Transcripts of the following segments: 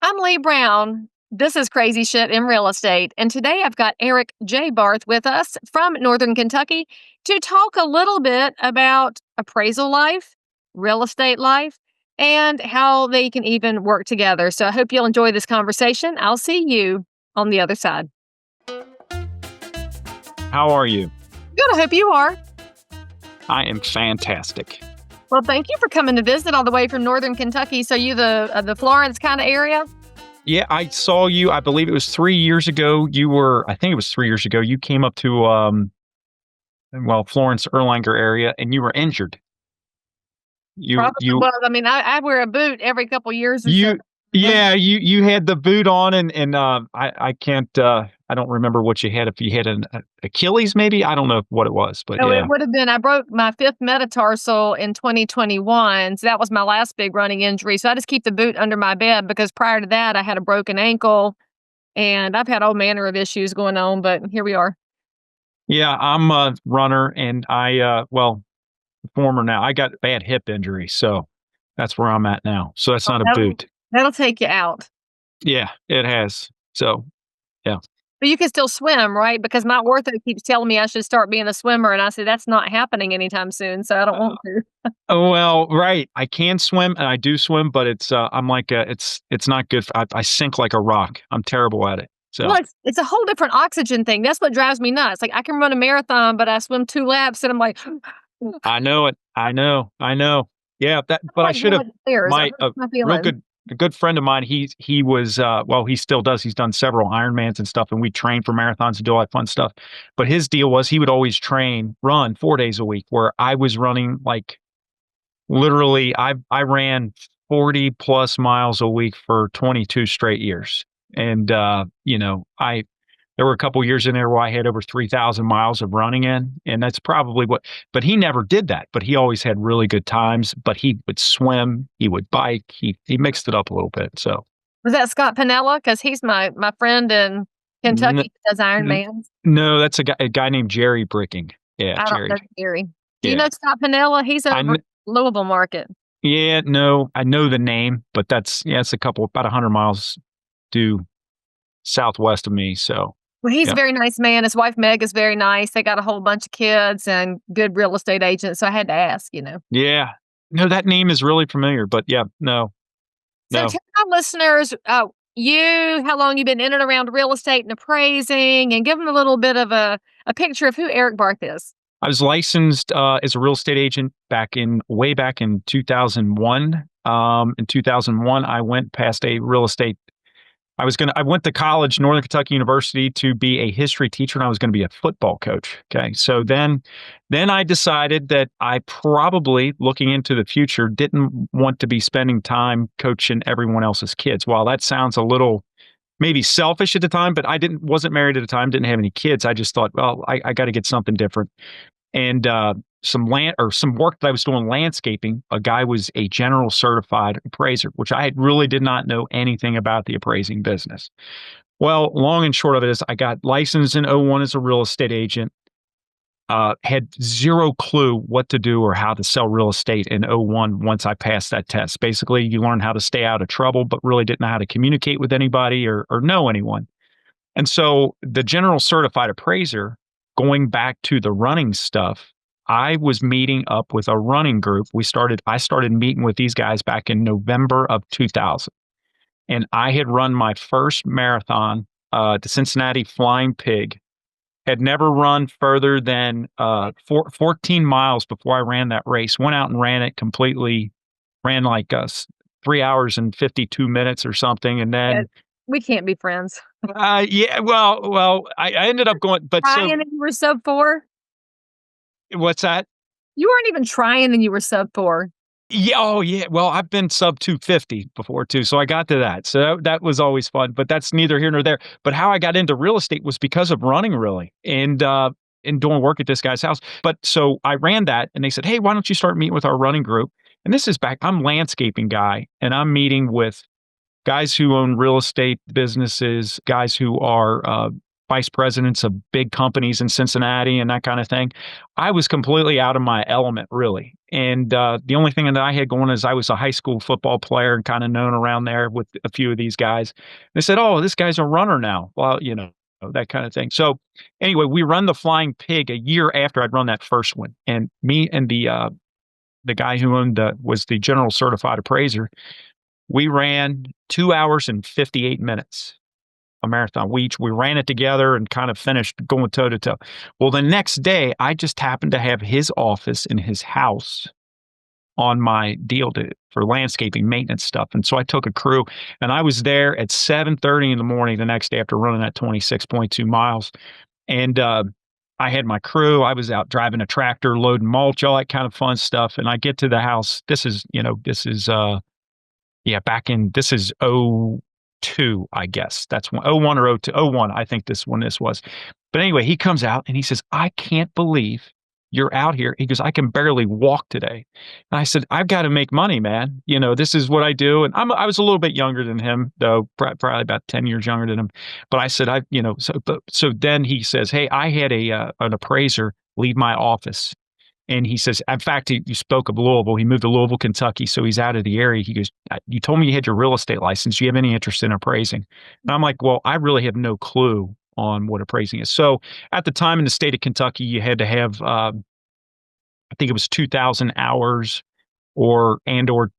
I'm Leigh Brown. This is Crazy Shit in Real Estate. And today I've got Eric J. Barth with us from Northern Kentucky to talk a little bit about appraisal life, real estate life, and how they can even work together. So I hope you'll enjoy this conversation. I'll see you on the other side. How are you? Good. I hope you are. I am fantastic. Well, thank you for coming to visit all the way from Northern Kentucky. So you the Florence kind of area? Yeah, I saw you. I believe it was 3 years ago. I think it was 3 years ago. You came up to, Florence Erlanger area, and you were injured. Probably was. I mean, I wear a boot every couple years or so. You had the boot on, and I can't. I don't remember what you had. If you had an Achilles, maybe, I don't know what it was, but No, yeah. it would have been. I broke my fifth metatarsal in 2021, so that was my last big running injury. So I just keep the boot under my bed because prior to that, I had a broken ankle, and I've had all manner of issues going on. But here we are. Yeah, I'm a runner, and former now. I got bad hip injury, so that's where I'm at now. So that's not a boot. That'll take you out. Yeah, it has. So, yeah. But you can still swim, right? Because my ortho keeps telling me I should start being a swimmer, and I said that's not happening anytime soon, so I don't want to. Oh, well, right. I can swim, and I do swim, but it's I'm like it's not good. I sink like a rock. I'm terrible at it. So well, it's a whole different oxygen thing. That's what drives me nuts. Like I can run a marathon, but I swim 2 laps, and I'm like, I know it. I know. Yeah, but I should have. My a good friend of mine, he was, he still does. He's done several Ironmans and stuff, and we train for marathons and do all that fun stuff. But his deal was he would always run 4 days a week, where I was running like literally, I ran 40 plus miles a week for 22 straight years. And, there were a couple years in there where I had over 3,000 miles of running in, and that's probably but he never did that, but he always had really good times, but he would swim, he would bike, he mixed it up a little bit, so. Was that Scott Piniella? Because he's my friend in Kentucky that does Ironmans. No, that's a guy named Jerry Bricking. Yeah, I don't know Jerry. Do you know Scott Piniella? He's over Louisville market. Yeah, no, I know the name, but it's about 100 miles due southwest of me, so. Well, he's a very nice man. His wife, Meg, is very nice. They got a whole bunch of kids and good real estate agents. So I had to ask, Yeah. No, that name is really familiar, but no. So tell our listeners, how long you've been in and around real estate and appraising, and give them a little bit of a picture of who Eric Barth is. I was licensed as a real estate agent way back in 2001. In 2001, I went past a real estate. I went to college, Northern Kentucky University, to be a history teacher, and I was going to be a football coach. Okay. So then I decided that I probably, looking into the future, didn't want to be spending time coaching everyone else's kids. While that sounds a little maybe selfish at the time, but I wasn't married at the time, didn't have any kids. I just thought, well, I got to get something different. And some work that I was doing landscaping, a guy was a general certified appraiser, which I really did not know anything about the appraising business. Well, long and short of it is I got licensed in 2001 as a real estate agent, had zero clue what to do or how to sell real estate in 2001 once I passed that test. Basically, you learn how to stay out of trouble, but really didn't know how to communicate with anybody or know anyone. And so the general certified appraiser, going back to the running stuff, I was meeting up with a running group. I started meeting with these guys back in November of 2000. And I had run my first marathon, the Cincinnati Flying Pig. Had never run further than 14 miles before I ran that race. Went out and ran it completely, ran like 3 hours and 52 minutes or something. And then we can't be friends. I ended up going, but trying and you were sub 4. What's that? You weren't even trying and you were sub 4. Yeah. Oh, yeah. Well, I've been sub 250 before too, so I got to that. So that was always fun. But that's neither here nor there. But how I got into real estate was because of running, really, and doing work at this guy's house. But so I ran that, and they said, "Hey, why don't you start meeting with our running group?" And this is back. I'm a landscaping guy, and I'm meeting with guys who own real estate businesses, guys who are vice presidents of big companies in Cincinnati and that kind of thing. I was completely out of my element, really. And the only thing that I had going is I was a high school football player and kind of known around there with a few of these guys. They said, "Oh, this guy's a runner now." Well, that kind of thing. So anyway, we run the Flying Pig a year after I'd run that first one, and me and the guy who was the general certified appraiser, we ran 2 hours and 58 minutes, a marathon. We ran it together and kind of finished going toe to toe. Well, the next day, I just happened to have his office in his house on my deal for landscaping maintenance stuff. And so I took a crew and I was there at 7:30 in the morning the next day after running that 26.2 miles. And I had my crew. I was out driving a tractor, loading mulch, all that kind of fun stuff. And I get to the house. This is this is '02, I guess. That's '01 or '02. '01, I think this was. But anyway, he comes out and he says, "I can't believe you're out here." He goes, "I can barely walk today." And I said, "I've got to make money, man. This is what I do." And I was a little bit younger than him, though, probably about 10 years younger than him. But I said, so then he says, "Hey, I had an appraiser leave my office." And he says, in fact, you spoke of Louisville. He moved to Louisville, Kentucky, so he's out of the area. He goes, "You told me you had your real estate license. Do you have any interest in appraising?" And I'm like, "Well, I really have no clue on what appraising is." So at the time in the state of Kentucky, you had to have, I think it was 2,000 hours or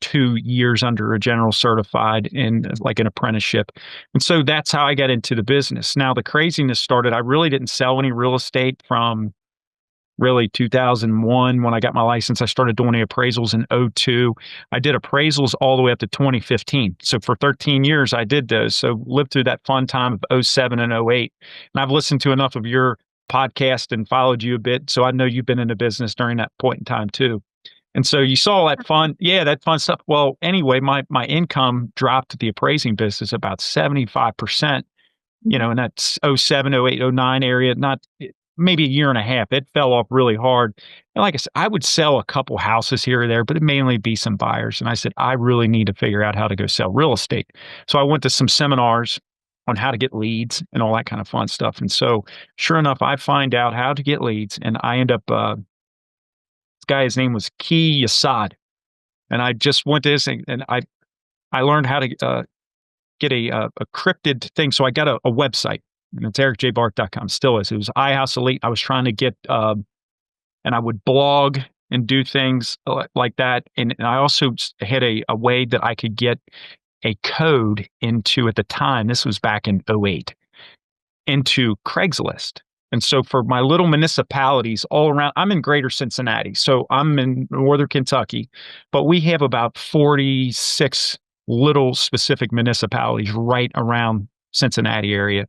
2 years under a general certified in like an apprenticeship. And so that's how I got into the business. Now the craziness started. I really didn't sell any real estate from really 2001 when I got my license. I started doing the appraisals in '02. I did appraisals all the way up to 2015. So for 13 years, I did those. So lived through that fun time of '07 and '08. And I've listened to enough of your podcast and followed you a bit. So I know you've been in the business during that point in time too. And so you saw that that fun stuff. Well, anyway, my income dropped to the appraising business about 75%, in that '07, '08, '09 area, not maybe a year and a half. It fell off really hard. And like I said, I would sell a couple houses here or there, but it mainly be some buyers. And I said, I really need to figure out how to go sell real estate. So I went to some seminars on how to get leads and all that kind of fun stuff. And so sure enough, I find out how to get leads. And I end up, this guy, his name was Key Yasad. And I just went to this thing and I learned how to get a cryptid thing. So I got a website. And it's ericjbarth.com. Still is. It was iHouse Elite. I was trying to get, and I would blog and do things like that. And I also had a way that I could get a code into, at the time, this was back in '08, into Craigslist. And so for my little municipalities all around, I'm in greater Cincinnati. So I'm in northern Kentucky, but we have about 46 little specific municipalities right around Cincinnati area.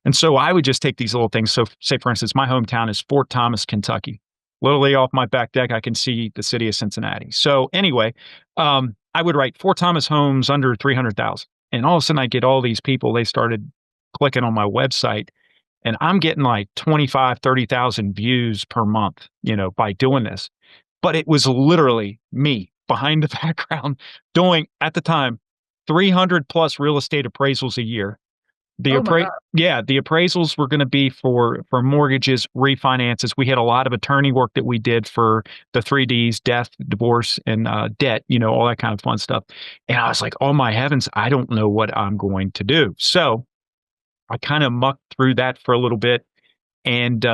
And so I would just take these little things. So say, for instance, my hometown is Fort Thomas, Kentucky. Literally off my back deck, I can see the city of Cincinnati. So anyway, I would write Fort Thomas homes under 300,000. And all of a sudden I get all these people, they started clicking on my website and I'm getting like 25, 30,000 views per month, by doing this. But it was literally me behind the background doing, at the time, 300 plus real estate appraisals a year. The appraisals were going to be for mortgages, refinances. We had a lot of attorney work that we did for the 3Ds, death, divorce, and debt, all that kind of fun stuff. And I was like, oh my heavens, I don't know what I'm going to do. So I kind of mucked through that for a little bit. And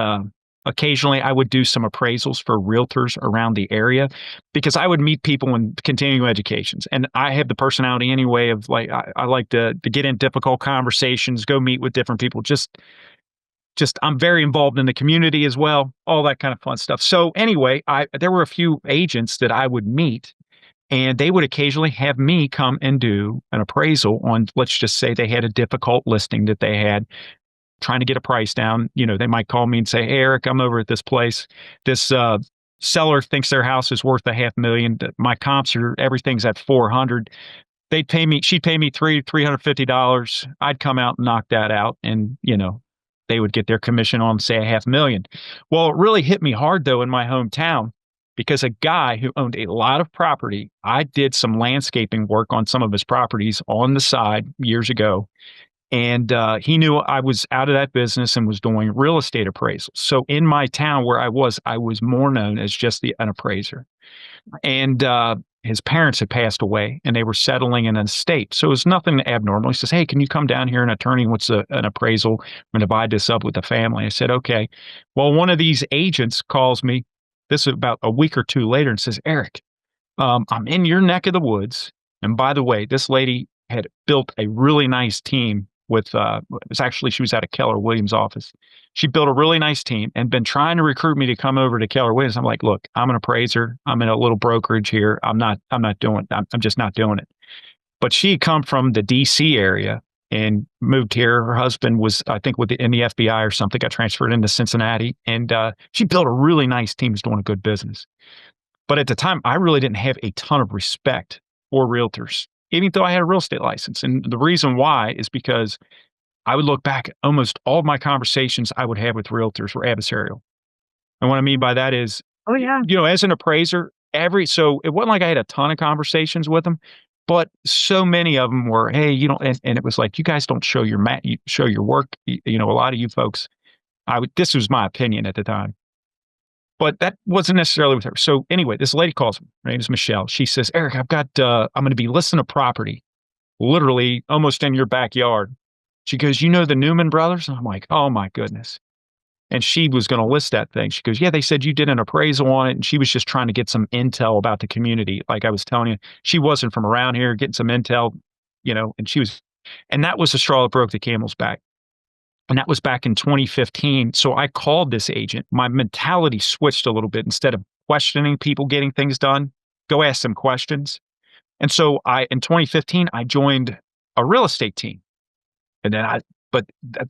occasionally I would do some appraisals for realtors around the area because I would meet people in continuing educations. And I have the personality anyway of like, I like to get in difficult conversations, go meet with different people. Just I'm very involved in the community as well, all that kind of fun stuff. So anyway, there were a few agents that I would meet and they would occasionally have me come and do an appraisal on, let's just say they had a difficult listing that they had, trying to get a price down. They might call me and say, "Hey, Eric, I'm over at this place. This seller thinks their house is worth $500,000. My comps everything's at 400. She'd pay me $350. I'd come out and knock that out. And, they would get their commission on, say, $500,000. Well, it really hit me hard though in my hometown because a guy who owned a lot of property, I did some landscaping work on some of his properties on the side years ago. And he knew I was out of that business and was doing real estate appraisals. So in my town where I was more known as just an appraiser. And his parents had passed away and they were settling in an estate. So it was nothing abnormal. He says, "Hey, can you come down here? An attorney wants an appraisal. I'm going to divide this up with the family." I said, "Okay." Well, one of these agents calls me, this is about a week or two later, and says, "Eric, I'm in your neck of the woods. And by the way, this lady had built a really nice team with, it was actually, she was at a Keller Williams office. She built a really nice team and been trying to recruit me to come over to Keller Williams." I'm like, "Look, I'm an appraiser. I'm in a little brokerage here. I'm not doing, I'm just not doing it." But she had come from the DC area and moved here. Her husband was, I think, in the FBI or something, got transferred into Cincinnati. And she built a really nice team, was doing a good business. But at the time, I really didn't have a ton of respect for realtors, even though I had a real estate license. And the reason why is because I would look back, almost all of my conversations I would have with realtors were adversarial. And what I mean by that is, Oh, yeah. as an appraiser, so it wasn't like I had a ton of conversations with them, but so many of them were, "Hey, and it was like, you guys don't show you show your work. A lot of you folks, this was my opinion at the time. But that wasn't necessarily with her. So anyway, this lady calls me. Her name is Michelle. She says, "Eric, I'm going to be listing a property literally almost in your backyard." She goes, "You know the Newman brothers?" And I'm like, "Oh my goodness." And she was going to list that thing. She goes, "Yeah, they said you did an appraisal on it." And she was just trying to get some intel about the community. Like I was telling you, she wasn't from around here, getting some intel, and that was the straw that broke the camel's back. And that was back in 2015. So I called this agent. My mentality switched a little bit. Instead of questioning people getting things done, go ask them questions. And so in 2015, I joined a real estate team. And then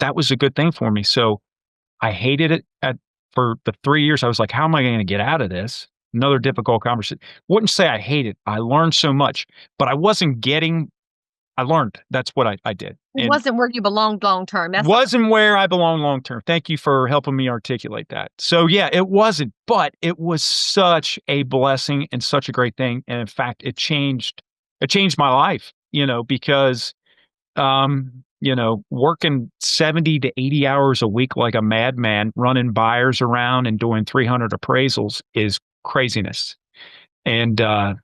that was a good thing for me. So I hated it for the 3 years. I was like, how am I going to get out of this? Another difficult conversation. Wouldn't say I hate it. I learned so much, but I learned. That's what I did. It wasn't where you belonged long term. Wasn't where I belong long term. Thank you for helping me articulate that. So yeah, it wasn't, but it was such a blessing and such a great thing. And in fact, it changed my life, because working 70 to 80 hours a week like a madman, running buyers around and doing 300 appraisals is craziness. And I've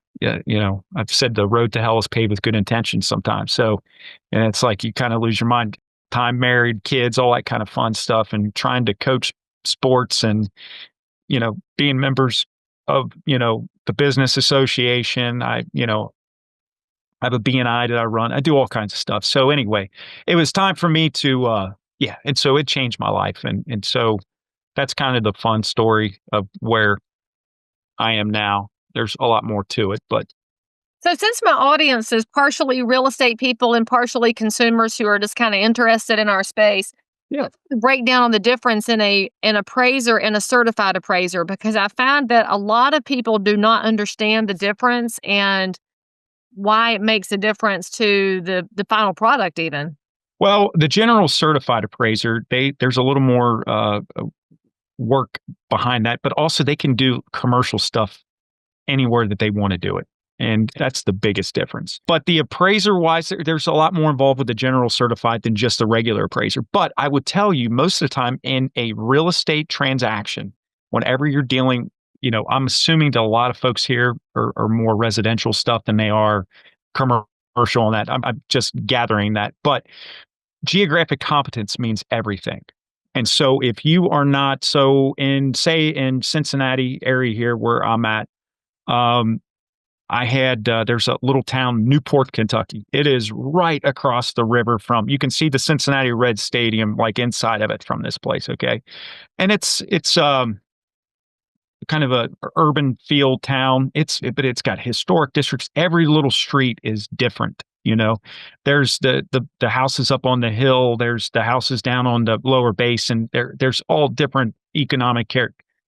said the road to hell is paved with good intentions sometimes. So, and it's like you kind of lose your mind. Time, married, kids, all that kind of fun stuff, and trying to coach sports and, being members of, the business association. I have a BNI that I run. I do all kinds of stuff. So anyway, it was time for me to, and so it changed my life. And so that's kind of the fun story of where I am now. There's a lot more to it, but. So since my audience is partially real estate people and partially consumers who are just kind of interested in our space, yeah, break down on the difference in an appraiser and a certified appraiser, because I find that a lot of people do not understand the difference and why it makes a difference to the final product even. Well, the general certified appraiser, there's a little more work behind that, but also they can do commercial stuff anywhere that they want to do it. And that's the biggest difference. But the appraiser wise, there's a lot more involved with the general certified than just the regular appraiser. But I would tell you, most of the time in a real estate transaction, whenever you're dealing, I'm assuming that a lot of folks here are more residential stuff than they are commercial and that. I'm just gathering that. But geographic competence means everything. And so if you are not, in Cincinnati area here where I'm at, I had, there's a little town, Newport, Kentucky. It is right across the river you can see the Cincinnati Reds Stadium, like inside of it from this place. Okay. And it's kind of a urban field town. But it's got historic districts. Every little street is different. There's the houses up on the hill. There's the houses down on the lower base, and there's all different economic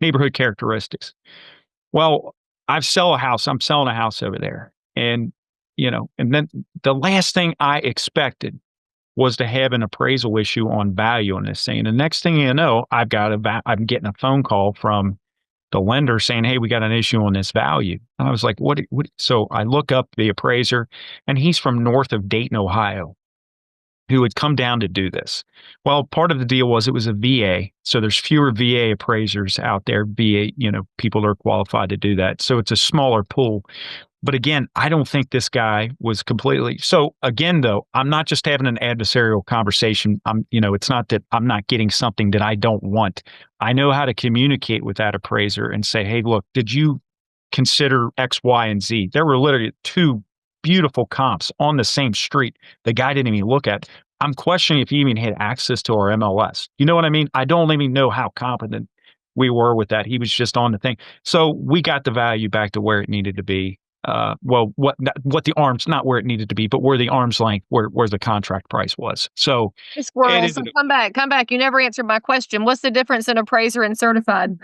neighborhood characteristics. Well, I'm selling a house over there. And, and then the last thing I expected was to have an appraisal issue on value on this thing. And the next thing you know, I'm getting a phone call from the lender saying, "Hey, we got an issue on this value." And I was like, what? So I look up the appraiser, and he's from north of Dayton, Ohio. who had come down to do this. Well, part of the deal was it was a VA, so there's fewer VA appraisers out there, VA, people that are qualified to do that. So it's a smaller pool. But again, I don't think this guy was completely. So again, though, I'm not just having an adversarial conversation. It's not that I'm not getting something that I don't want. I know how to communicate with that appraiser and say, hey, look, did you consider X, Y, and Z? There were literally two beautiful comps on the same street. The guy didn't even look at. I'm questioning if he even had access to our MLS. You know what I mean? I don't even know how competent we were with that. He was just on the thing. So we got the value back to where it needed to be. What the arms, not where it needed to be, but where the arm's length, where the contract price was. So, Squirrel, so come back. You never answered my question. What's the difference in appraiser and certified?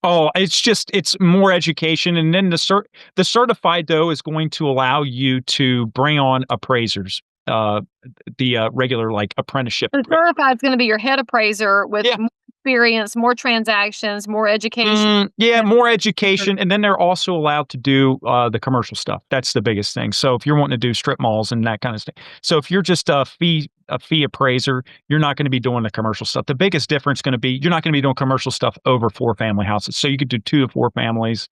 Oh, it's more education. And then the certified, though, is going to allow you to bring on appraisers, the regular like apprenticeship. The certified is going to be your head appraiser with more experience, more transactions, more education. More education. And then they're also allowed to do the commercial stuff. That's the biggest thing. So if you're wanting to do strip malls and that kind of stuff. So if you're just a fee appraiser, you're not going to be doing the commercial stuff. The biggest difference going to be you're not going to be doing commercial stuff over 4 family houses. So you could do 2 to 4 families,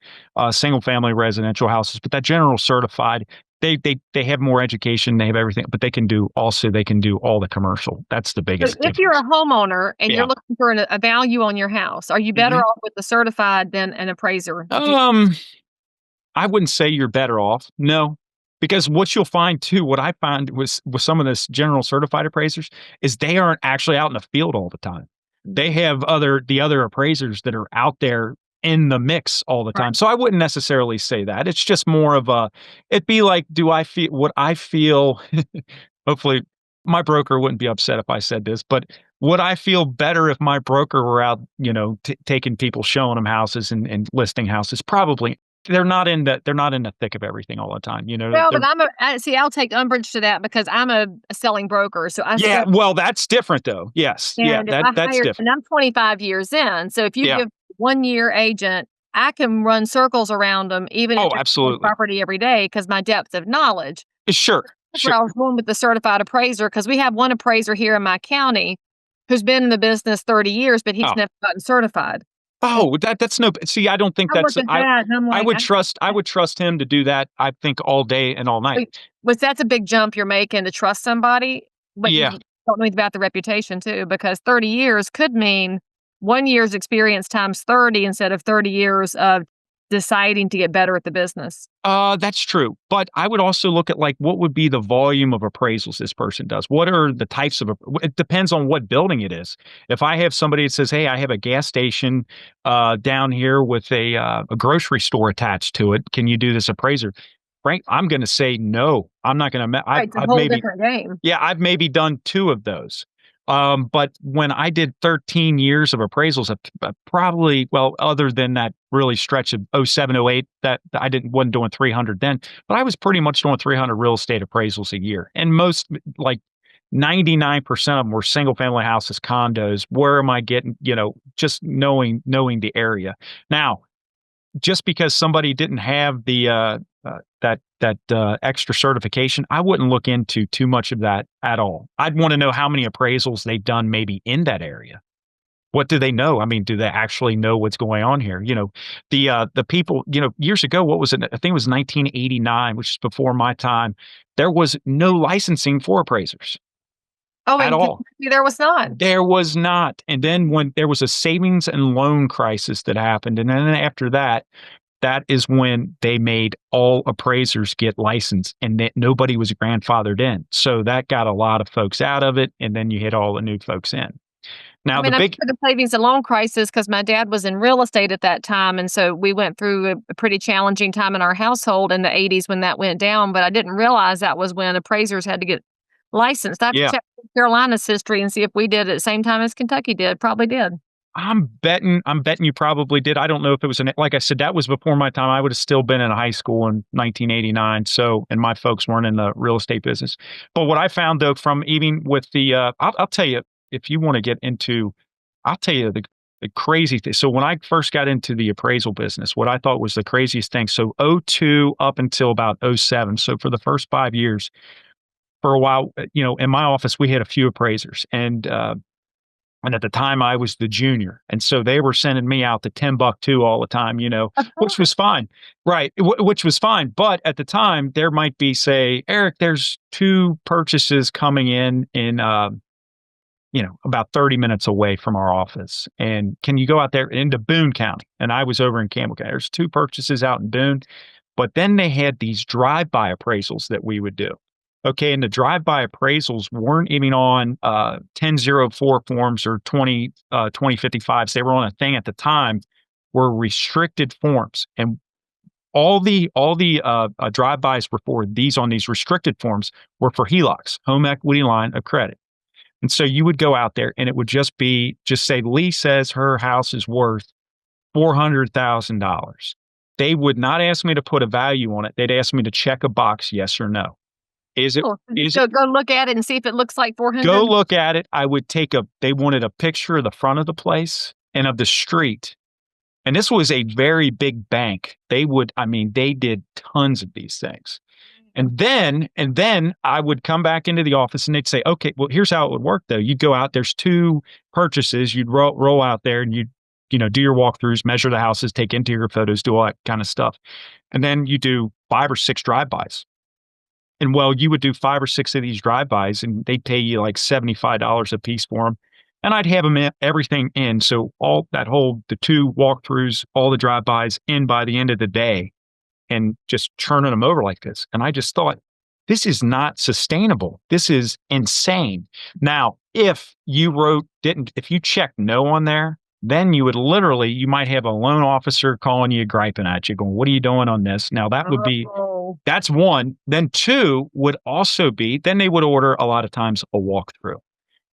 single family residential houses, but that general certified, they have more education, they have everything, but they can do all the commercial. That's the biggest difference. If you're a homeowner and you're looking for a value on your house, are you better off with the certified than an appraiser? I wouldn't say you're better off. No. Because what you'll find too, what I find with some of this general certified appraisers is they aren't actually out in the field all the time. They have the other appraisers that are out there in the mix all the time. Right. So I wouldn't necessarily say that. It's just more of it'd be like, do I feel what I feel? Hopefully my broker wouldn't be upset if I said this, but would I feel better if my broker were out, taking people, showing them houses and listing houses? Probably. They're not in the thick of everything all the time, Well, but I'll take umbrage to that because I'm a selling broker. So well, that's different though. Yes. That's different. And I'm 25 years in. So if you give 1-year agent, I can run circles around them, even if absolutely property every day because my depth of knowledge. Sure. That's what I was going with the certified appraiser because we have one appraiser here in my county who's been in the business 30 years, but he's never gotten certified. Oh, that's no. See, I don't think that's. I would trust him to do that. I think all day and all night. But that's a big jump you're making to trust somebody. But you don't know anything about the reputation too, because 30 years could mean 1 year's experience times 30 instead of 30 years of deciding to get better at the business. That's true. But I would also look at what would be the volume of appraisals this person does. What are the types of, it depends on what building it is. If I have somebody that says, hey, I have a gas station down here with a grocery store attached to it, can you do this appraiser? Frank, I'm going to say no. I'm not going to. It's a whole different game. Yeah, I've maybe done 2 of those. But when I did 13 years of appraisals, probably, other than that really stretch of 07, 08, that I wasn't doing 300 then, but I was pretty much doing 300 real estate appraisals a year. And most, 99% of them were single family houses, condos. Where am I getting, just knowing the area. Now, just because somebody didn't have the, that extra certification, I wouldn't look into too much of that at all. I'd want to know how many appraisals they've done maybe in that area. What do they know? I mean, do they actually know what's going on here? The people, years ago, what was it? I think it was 1989, which is before my time. There was no licensing for appraisers. Oh, at all. There was not. There was not. And then when there was a savings and loan crisis that happened, and then after that, that is when they made all appraisers get licensed and that nobody was grandfathered in. So that got a lot of folks out of it. And then you hit all the new folks in. Now, I'm for the savings and loan crisis because my dad was in real estate at that time. And so we went through a pretty challenging time in our household in the 80s when that went down. But I didn't realize that was when appraisers had to get licensed. I have to check Carolina's history and see if we did at the same time as Kentucky did. Probably did. I'm betting you probably did. I don't know if it was like I said, that was before my time. I would have still been in high school in 1989. So, and my folks weren't in the real estate business. But what I found though, from even with the, I'll tell you, if you want to get into, I'll tell you the crazy thing. So when I first got into the appraisal business, what I thought was the craziest thing. So 02 up until about 07. So for the first 5 years, for a while, in my office, we had a few appraisers, and at the time I was the junior. And so they were sending me out to Timbuktu all the time, which was fine. Right. Which was fine. But at the time there might be, say, Eric, there's 2 purchases coming in, about 30 minutes away from our office. And can you go out there into Boone County? And I was over in Campbell County. There's 2 purchases out in Boone. But then they had these drive-by appraisals that we would do. Okay, and the drive-by appraisals weren't even on 1004 forms or 2055s. They were on a thing at the time were restricted forms, and all the drive-bys were for these on these restricted forms were for HELOCs, home equity line of credit. And so you would go out there, and it would just say Leigh says her house is worth $400,000. They would not ask me to put a value on it. They'd ask me to check a box, yes or no. Is it? Go look at it and see if it looks like 400. Go look at it. I would they wanted a picture of the front of the place and of the street. And this was a very big bank. They did tons of these things. And then I would come back into the office and they'd say, okay, well, here's how it would work though. You'd go out, there's 2 purchases. You'd roll out there and you'd, do your walkthroughs, measure the houses, take interior photos, do all that kind of stuff. And then you do 5 or 6 drive-bys. And you would do 5 or 6 of these drive-bys and they'd pay you like $75 a piece for them. And I'd have them everything in. So the 2 walkthroughs, all the drive-bys in by the end of the day and just churning them over like this. And I just thought, this is not sustainable. This is insane. Now, if you checked no on there, then you might have a loan officer calling you, griping at you, going, what are you doing on this? Now that would be, that's one. Then 2 would also be, then they would order a lot of times a walkthrough.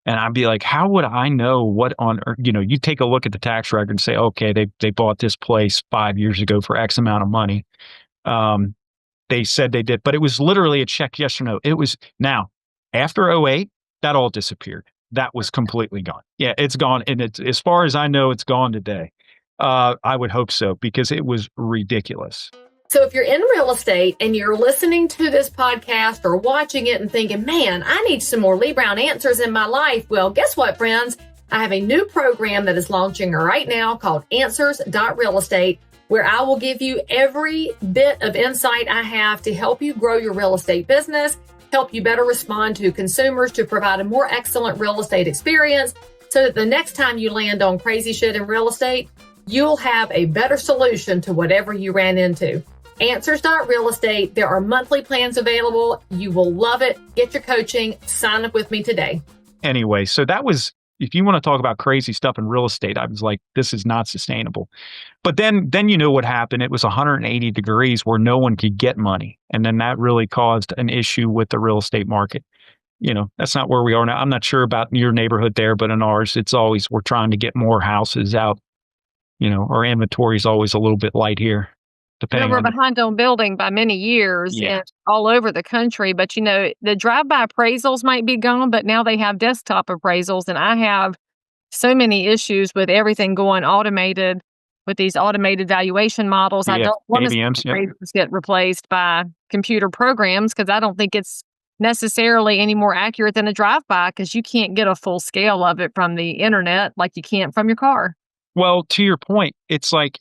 And I'd be like, how would I know what on earth, you take a look at the tax record and say, okay, they bought this place 5 years ago for X amount of money. They said they did, but it was literally a check, yes or no. It was now after 2008, that all disappeared. That was completely gone. Yeah, it's gone. And it's, as far as I know, it's gone today. I would hope so because it was ridiculous. So if you're in real estate and you're listening to this podcast or watching it and thinking, man, I need some more Leigh Brown answers in my life. Well, guess what, friends? I have a new program that is launching right now called Answers.Real-Estate, where I will give you every bit of insight I have to help you grow your real estate business, help you better respond to consumers, to provide a more excellent real estate experience so that the next time you land on crazy shit in real estate, you'll have a better solution to whatever you ran into. Answers.Real-Estate. There are monthly plans available. You will love it. Get your coaching. Sign up with me today. Anyway, so that was, if you want to talk about crazy stuff in real estate, I was like, this is not sustainable. But then you know what happened. It was 180 degrees where no one could get money. And then that really caused an issue with the real estate market. That's not where we are now. I'm not sure about your neighborhood there, but in ours, it's always, we're trying to get more houses out. Our inventory is always a little bit light here. We're behind on building by many years and all over the country. But, the drive-by appraisals might be gone, but now they have desktop appraisals. And I have so many issues with everything going automated with these automated valuation models. I don't want to see appraisals get replaced by computer programs because I don't think it's necessarily any more accurate than a drive-by because you can't get a full scale of it from the internet like you can from your car. Well, to your point, it's like,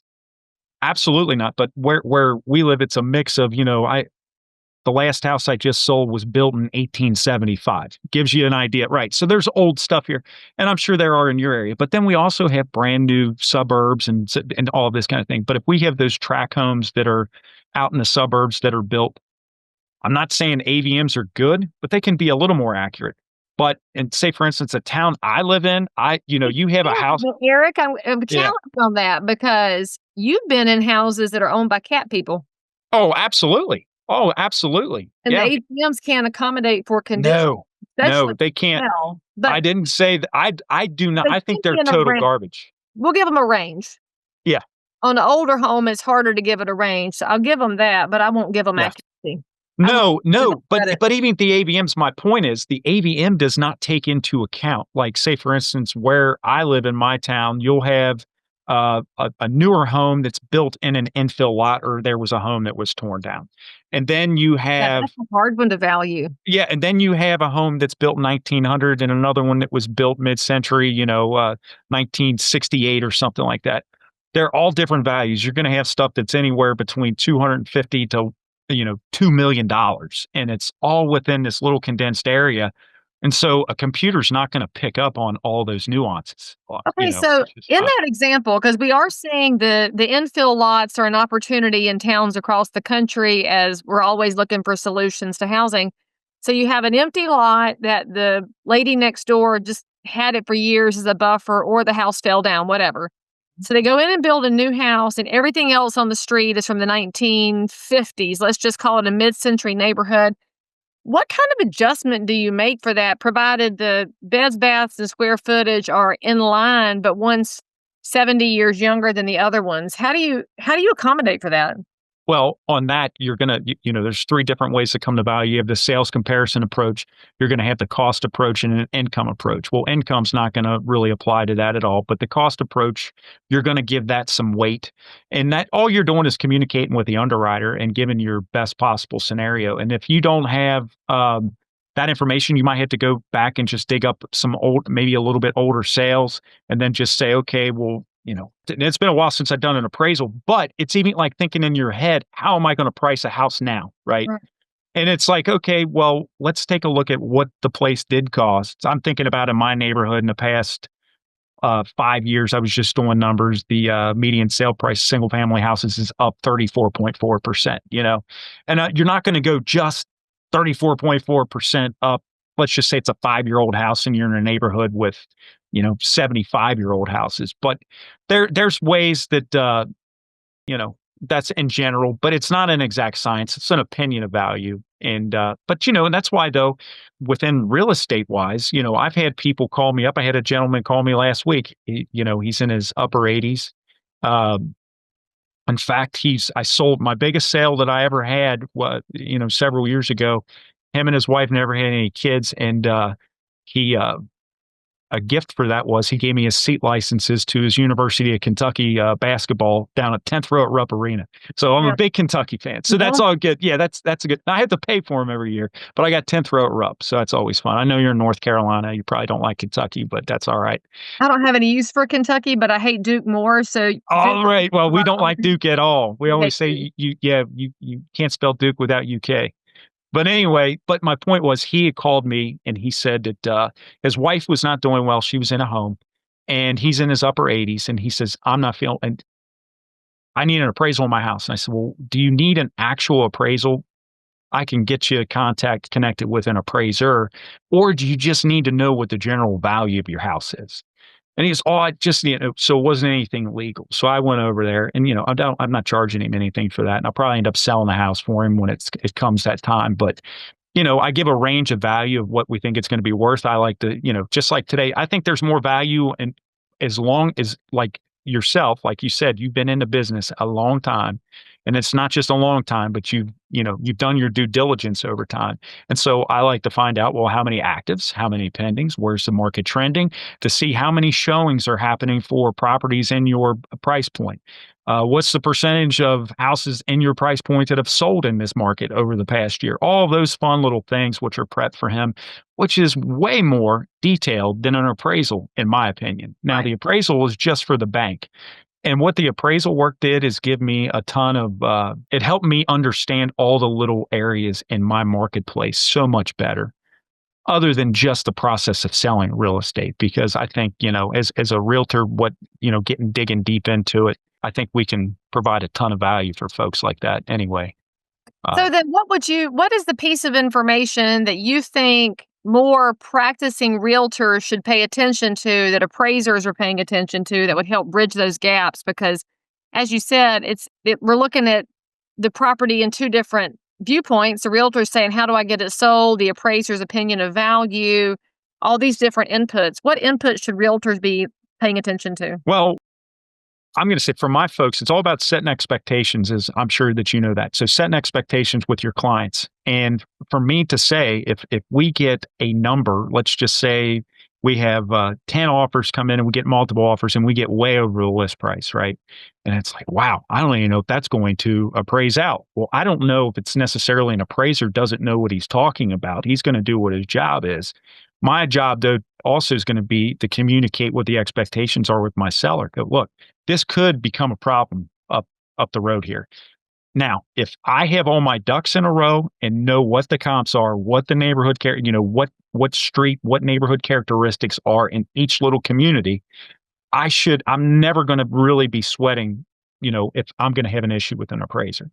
absolutely not. But where we live, it's a mix of, the last house I just sold was built in 1875. Gives you an idea. Right. So there's old stuff here. And I'm sure there are in your area. But then we also have brand new suburbs and all of this kind of thing. But if we have those tract homes that are out in the suburbs that are built, I'm not saying AVMs are good, but they can be a little more accurate. But, and say, for instance, a town I live in, you have a house. Eric, I'm challenged on that because you've been in houses that are owned by cat people. Oh, absolutely. Oh, absolutely. And the ATMs can't accommodate for conditions. No, they can't. But I didn't say that. I do not. I think they're total garbage. We'll give them a range. Yeah. On an older home, it's harder to give it a range. So I'll give them that, but I won't give them accuracy. No, but even the AVMs, my point is the AVM does not take into account, like, say, for instance, where I live in my town, you'll have a newer home that's built in an infill lot, or there was a home that was torn down. And then you have, That's a hard one to value. yeah, and then you have a home that's built in 1900 and another one that was built mid-century, 1968 or something like that. They're all different values. You're going to have stuff that's anywhere between 250 to, $2 million. And it's all within this little condensed area. And so a computer's not going to pick up on all those nuances. Okay, so in that example, because we are seeing the infill lots are an opportunity in towns across the country as we're always looking for solutions to housing. So you have an empty lot that the lady next door just had it for years as a buffer, or the house fell down, whatever. So they go in and build a new house, and everything else on the street is from the 1950s. Let's just call it a mid-century neighborhood. What kind of adjustment do you make for that, provided the beds, baths, and square footage are in line, but one's 70 years younger than the other ones? How do you accommodate for that? Well, on that, you're going to, there's three different ways to come to value. You have the sales comparison approach. You're going to have the cost approach and an income approach. Well, income's not going to really apply to that at all, but the cost approach, you're going to give that some weight. And that all you're doing is communicating with the underwriter and giving your best possible scenario. And if you don't have that information, you might have to go back and just dig up some old, maybe a little bit older sales, and then just say, okay, well, it's been a while since I've done an appraisal, but it's even like thinking in your head, how am I going to price a house now? Right. And it's like, okay, well, let's take a look at what the place did cost. I'm thinking about in my neighborhood in the past 5 years, I was just doing numbers. The median sale price, single family houses is up 34.4%, and you're not going to go just 34.4% up. Let's just say it's a 5-year-old house and you're in a neighborhood with 75-year-old houses. But there's ways that, that's in general, but it's not an exact science. It's an opinion of value. And, and that's why though, within real estate wise, I've had people call me up. I had a gentleman call me last week. He's in his upper 80s. In fact, I sold my biggest sale that I ever had, several years ago. Him and his wife never had any kids. And, a gift for that was he gave me his seat licenses to his University of Kentucky basketball down at 10th Row at Rupp Arena. So I'm a big Kentucky fan. So that's all good. Yeah, that's a good. I have to pay for him every year, but I got 10th Row at Rupp, so that's always fun. I know you're in North Carolina. You probably don't like Kentucky, but that's all right. I don't have any use for Kentucky, but I hate Duke more. So all right. Well, we don't like Duke at all. We always say you can't spell Duke without UK. But anyway, my point was he had called me and he said that his wife was not doing well. She was in a home and he's in his upper 80s. And he says, I'm not feeling, and I need an appraisal in my house. And I said, well, do you need an actual appraisal? I can get you connected with an appraiser, or do you just need to know what the general value of your house is? And he goes, oh, I just, so it wasn't anything legal. So I went over there and, I'm not charging him anything for that. And I'll probably end up selling the house for him when it comes that time. But, I give a range of value of what we think it's going to be worth. I like to, just like today, I think there's more value. And as long as like yourself, like you said, you've been in the business a long time. And it's not just a long time, but you've done your due diligence over time. And so I like to find out, well, how many actives, how many pendings, where's the market trending, to see how many showings are happening for properties in your price point. What's the percentage of houses in your price point that have sold in this market over the past year? All those fun little things which are prepped for him, which is way more detailed than an appraisal, in my opinion. Now, the appraisal is just for the bank. And what the appraisal work did is give me a ton of, it helped me understand all the little areas in my marketplace so much better, other than just the process of selling real estate. Because I think, as a realtor, digging deep into it, I think we can provide a ton of value for folks like that anyway. So then what is the piece of information that you think more practicing realtors should pay attention to, that appraisers are paying attention to, that would help bridge those gaps? Because as you said, we're looking at the property in two different viewpoints. The realtor's saying, how do I get it sold? The appraiser's opinion of value, all these different inputs. What inputs should realtors be paying attention to? Well, I'm going to say for my folks, it's all about setting expectations, as I'm sure that you know that. So setting expectations with your clients. And for me to say, if we get a number, let's just say we have 10 offers come in and we get multiple offers and we get way over the list price, right? And it's like, wow, I don't even know if that's going to appraise out. Well, I don't know if it's necessarily an appraiser doesn't know what he's talking about. He's going to do what his job is. My job, though, also is going to be to communicate what the expectations are with my seller. Go, look, this could become a problem up the road here. Now, if I have all my ducks in a row and know what the comps are, what the neighborhood what street, what neighborhood characteristics are in each little community, I'm never going to really be sweating, if I'm going to have an issue with an appraiser.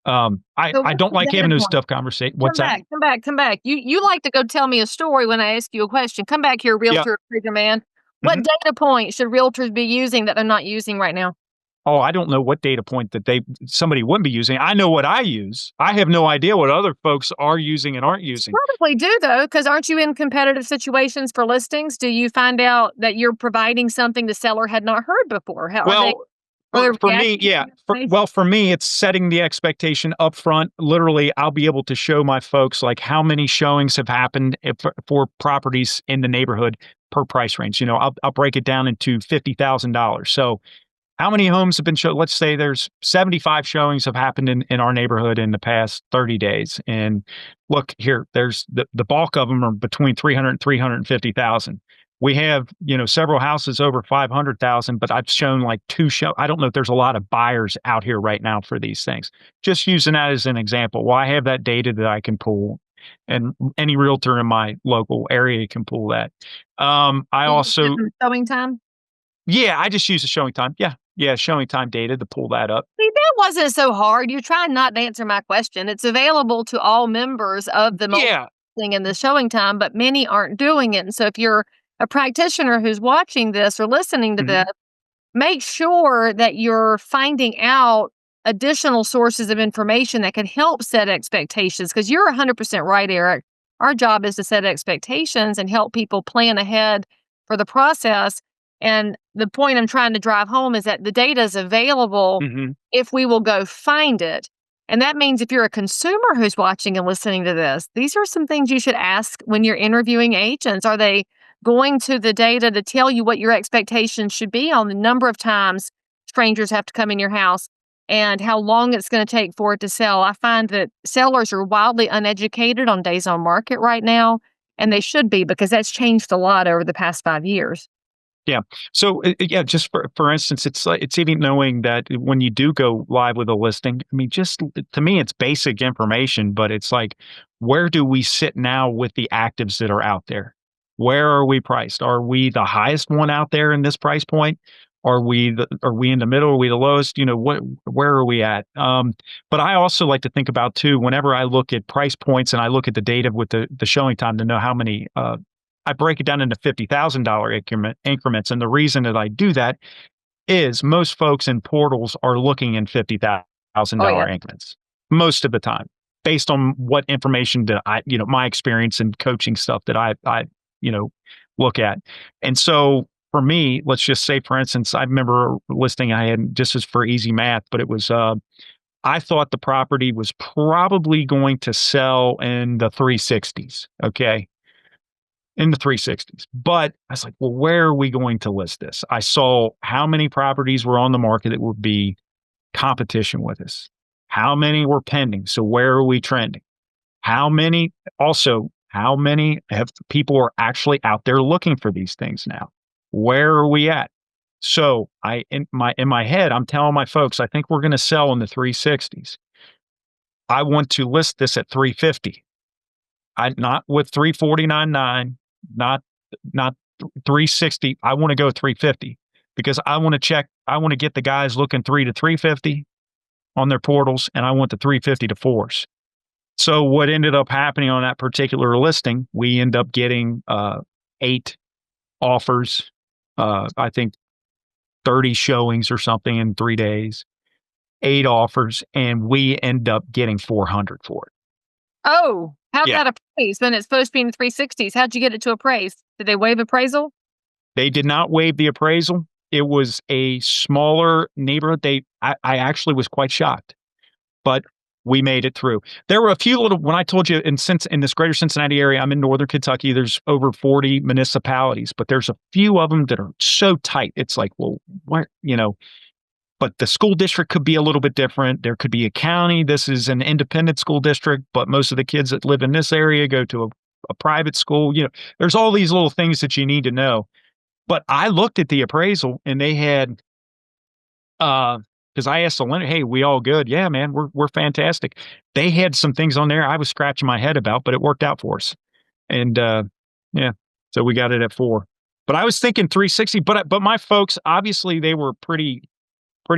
So I don't like having those tough conversations. What's that? Come back. You like to go tell me a story when I ask you a question. Come back here, realtor, appraiser man. What data point should realtors be using that they're not using right now? Oh, I don't know what data point that somebody wouldn't be using. I know what I use. I have no idea what other folks are using and aren't using. Probably do, though, because aren't you in competitive situations for listings? Do you find out that you're providing something the seller had not heard before? For me, yeah. For me, it's setting the expectation up front. Literally, I'll be able to show my folks like how many showings have happened for properties in the neighborhood per price range. I'll break it down into $50,000. So how many homes have been shown? Let's say there's 75 showings have happened in our neighborhood in the past 30 days. And look here, there's the bulk of them are between 300 and 350,000. We have, several houses over 500,000, but I've shown like I don't know if there's a lot of buyers out here right now for these things. Just using that as an example. Well, I have that data that I can pull, and any realtor in my local area can pull that. I also showing time. Yeah, I just use the showing time. Yeah, showing time data to pull that up. See, that wasn't so hard. You're trying not to answer my question. It's available to all members of the thing in the showing time, but many aren't doing it. And so if you're a practitioner who's watching this or listening to this, make sure that you're finding out additional sources of information that can help set expectations, because you're 100% right, Eric. Our job is to set expectations and help people plan ahead for the process. And the point I'm trying to drive home is that the data is available if we will go find it. And that means if you're a consumer who's watching and listening to this, these are some things you should ask when you're interviewing agents. Are they going to the data to tell you what your expectations should be on the number of times strangers have to come in your house and how long it's going to take for it to sell? I find that sellers are wildly uneducated on days on market right now, and they should be, because that's changed a lot over the past 5 years. Yeah. So just for instance, it's even knowing that when you do go live with a listing, I mean, just to me, it's basic information, but it's like, where do we sit now with the actives that are out there? Where are we priced? Are we the highest one out there in this price point? Are we in the middle? Are we the lowest? Where are we at? But I also like to think about too, whenever I look at price points and I look at the data with the showing time to know how many, I break it down into $50,000 increments. And the reason that I do that is most folks in portals are looking in $50,000 increments most of the time, based on what information that my experience and coaching stuff that I look at. And so for me, let's just say, for instance, I remember a listing I had, just as for easy math, but it was, I thought the property was probably going to sell in the 360s. Okay. In the 360s. But I was like, well, where are we going to list this? I saw how many properties were on the market that would be competition with us. How many were pending? So where are we trending? How many have people are actually out there looking for these things now? Where are we at? So in my head, I'm telling my folks, I think we're going to sell in the 360s. I want to list this at 350. Not with 349.9, not 360. I want to go 350 because I want to get the guys looking 3 to 350 on their portals, and I want the 350 to 4s. So what ended up happening on that particular listing, we end up getting 8 offers, I think 30 showings or something in 3 days, 8 offers, and we end up getting 400 for it. Oh, how'd that appraise when it's supposed to be in the 360s? How'd you get it to appraise? Did they waive appraisal? They did not waive the appraisal. It was a smaller neighborhood. I actually was quite shocked. But we made it through. There were a few little, when I told you in this greater Cincinnati area, I'm in northern Kentucky, there's over 40 municipalities, but there's a few of them that are so tight. It's like, well, what, but the school district could be a little bit different. There could be a county. This is an independent school district, but most of the kids that live in this area go to a private school. There's all these little things that you need to know. But I looked at the appraisal and they had, because I asked the lender, hey, we all good? Yeah, man, we're fantastic. They had some things on there I was scratching my head about, but it worked out for us. And yeah, so we got it at 4. But I was thinking 360, but my folks, obviously they were pretty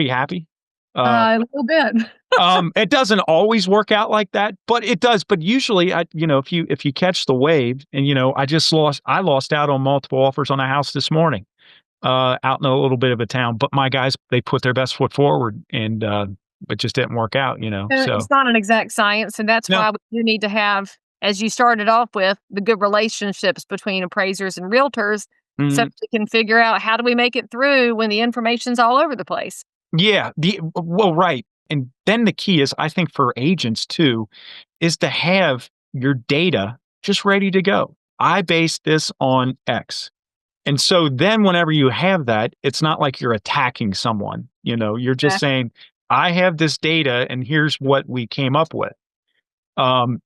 happy. A little bit. It doesn't always work out like that, but it does. But usually, if you catch the wave, and I lost out on multiple offers on a house this morning, out in a little bit of a town. But my guys, they put their best foot forward, and it just didn't work out. So it's not an exact science, and that's why we do need to have, as you started off with, the good relationships between appraisers and realtors, so we can figure out how do we make it through when the information's all over the place. Yeah. Right. And then the key is, I think for agents too, is to have your data just ready to go. I base this on X. And so then whenever you have that, it's not like you're attacking someone, you're just saying, I have this data and here's what we came up with. And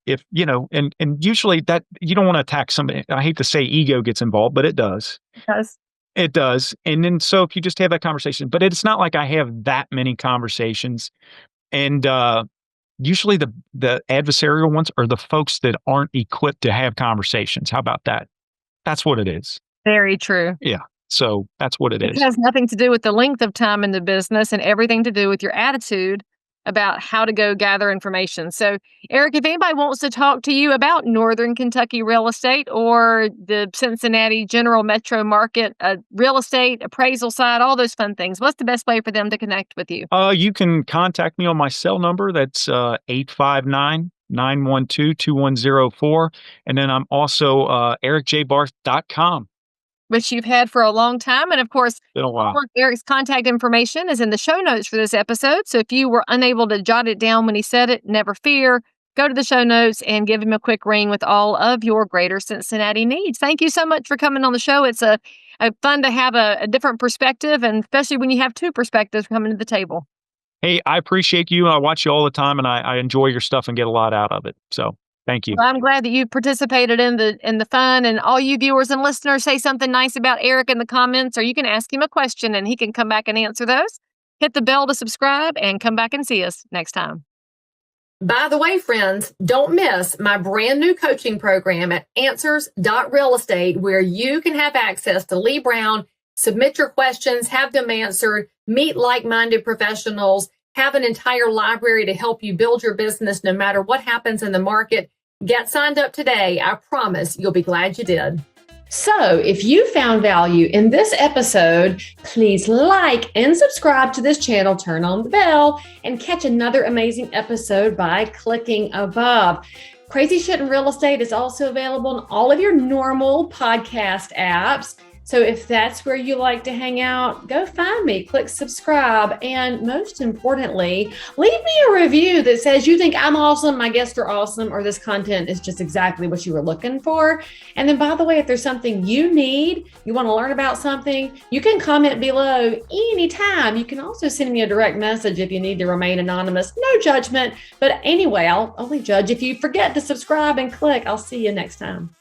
usually that you don't want to attack somebody. I hate to say ego gets involved, but it does. It does. And then, so if you just have that conversation, but it's not like I have that many conversations. And usually the adversarial ones are the folks that aren't equipped to have conversations. How about that? That's what it is. Very true. Yeah. So that's what it is. It has nothing to do with the length of time in the business and everything to do with your attitude about how to go gather information. So, Eric, if anybody wants to talk to you about Northern Kentucky real estate or the Cincinnati general metro market, real estate, appraisal side, all those fun things, what's the best way for them to connect with you? You can contact me on my cell number. That's 859-912-2104. And then I'm also ericjbarth.com. Which you've had for a long time. And of course, been a while. Eric's contact information is in the show notes for this episode. So if you were unable to jot it down when he said it, never fear. Go to the show notes and give him a quick ring with all of your greater Cincinnati needs. Thank you so much for coming on the show. It's a fun to have a different perspective, and especially when you have two perspectives coming to the table. Hey, I appreciate you. I watch you all the time, and I enjoy your stuff and get a lot out of it. So thank you. Well, I'm glad that you participated in the fun, and all you viewers and listeners, say something nice about Eric in the comments, or you can ask him a question and he can come back and answer those. Hit the bell to subscribe and come back and see us next time. By the way, friends, don't miss my brand new coaching program at answers.realestate, where you can have access to Leigh Brown, submit your questions, have them answered, meet like-minded professionals, have an entire library to help you build your business no matter what happens in the market. Get signed up today. I promise you'll be glad you did. So if you found value in this episode, please like and subscribe to this channel, turn on the bell, and catch another amazing episode by clicking above. Crazy Shit in Real Estate is also available in all of your normal podcast apps. So if that's where you like to hang out, go find me, click subscribe, and most importantly, leave me a review that says you think I'm awesome, my guests are awesome, or this content is just exactly what you were looking for. And then, by the way, if there's something you need, you want to learn about something, you can comment below anytime. You can also send me a direct message if you need to remain anonymous. No judgment. But anyway, I'll only judge if you forget to subscribe and click. I'll see you next time.